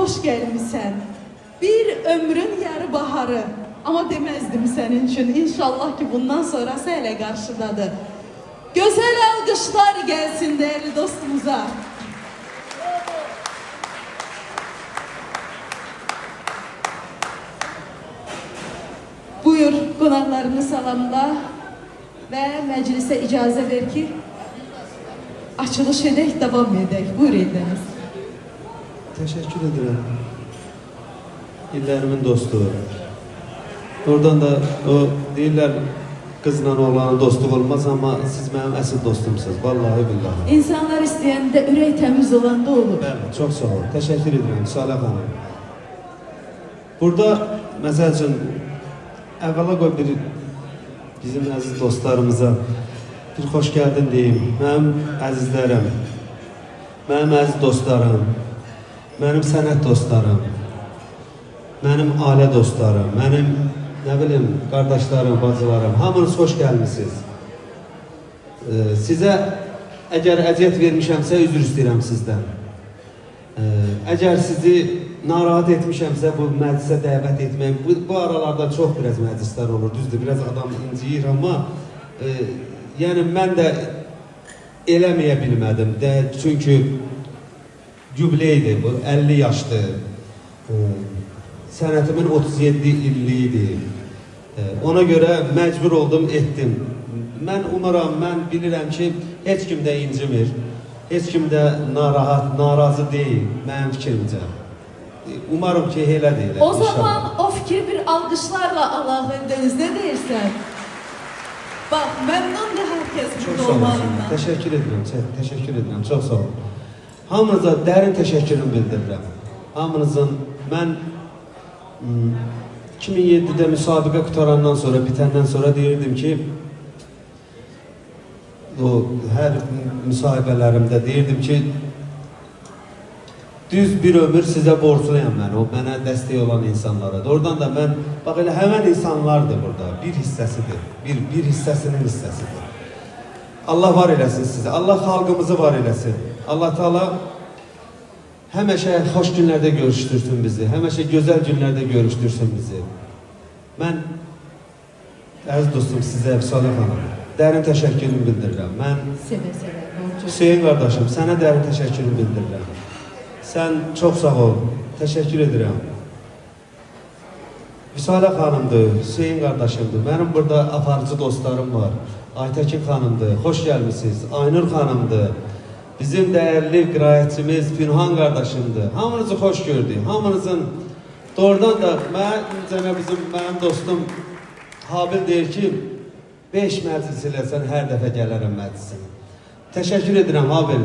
hoş gelmişsən. Bir ömrün yarı baharı. Ama demezdim senin için. İnşallah ki bundan sonrası hele karşıdadır. Güzel alkışlar gelsin değerli dostumuza. Buyur qonaqlarını salamla ve meclise icazə ver ki açılış edək, devam edək. Buyur ediniz. Teşekkür ederim. İllerimin dostu. Oradan da o deyirlər kızla oğlanın dostluq olmaz ama siz benim əsl dostumsunuz. Vallahi billahi. İnsanlar istəyəndə ürək təmiz olanda olur. Evet, çok sağ ol. Teşekkür ederim Salih Hanım. Burada məsəl üçün əvvəla qoy bir bizim əziz dostlarımıza bir xoş gəldin deyim. Mənim əzizlərim, mənim əziz dostlarım, mənim sənət dostlarım, mənim ailə dostlarım, mənim nə bilim qardaşlarım, bacılarım, hamınız xoş gəlmisiniz. Sizə əgər əziyyət vermişəmsə üzr istəyirəm sizdən. Əgər sizi narahat etmişəmsə bu məclisə dəvət etməyim. Bu aralarda çox biraz məclislər olur, düzdür, biraz adam inciyir amma yəni mən də eləməyə bilmədim də, çünki jubileydir bu, 50 yaşdır. Sənətimin 37 illiyidir. Ona görə məcbur oldum, etdim. Mən umaram, mən bilirəm ki, heç kim də incimir, heç kim də narazı deyil, mənim fikrimcə. Umarım ki, elə deyil. O zaman o fikri bir alkışlarla alağındınız, ne deyirsən? Bak, memnundur herkes burada olmalından. Teşekkür ederim, teşekkür ederim, çok sağ olun. Hamınıza dərin təşəkkürümü bildirirəm. Hamınızın, mən 2007'de müsabiqə qutarandan sonra, bitəndən sonra deyirdim ki, o hər müsahibələrimdə deyirdim ki, düz bir ömür sizə borcluyam mən, o mənə dəstək olan insanlara. Oradan da mən, bax elə həmən insanlardır burada, bir hissəsidir, bir hissəsinin hissəsidir. Allah var eləsin sizə, Allah xalqımızı var eləsin. Allah Teala həmişə xoş günlərdə görüşdürsün bizi, həmişə gözəl günlərdə görüşdürsün bizi. Mən, əziz dostum, sizə, Salih Hanım, dərin təşəkkürümü bildirirəm. Mən, Hüseyin qardaşım, sənə dərin təşəkkürümü bildirirəm. Sən çox sağ ol, təşəkkür edirəm. Salih xanımdır, Hüseyin qardaşımdır, mənim burada aparıcı dostlarım var. Aytəkin xanımdır, xoş gəlmişsiniz. Aynur xanımdır, bizim dəyərli qiraətçimiz Pünhan qardaşımdır. Hamınızı xoş gördük, hamınızın doğrudan da mənim dostum Habil deyir ki, 5 məclis eləsən hər dəfə gələrəm məclisinə. Təşəkkür edirəm Habil.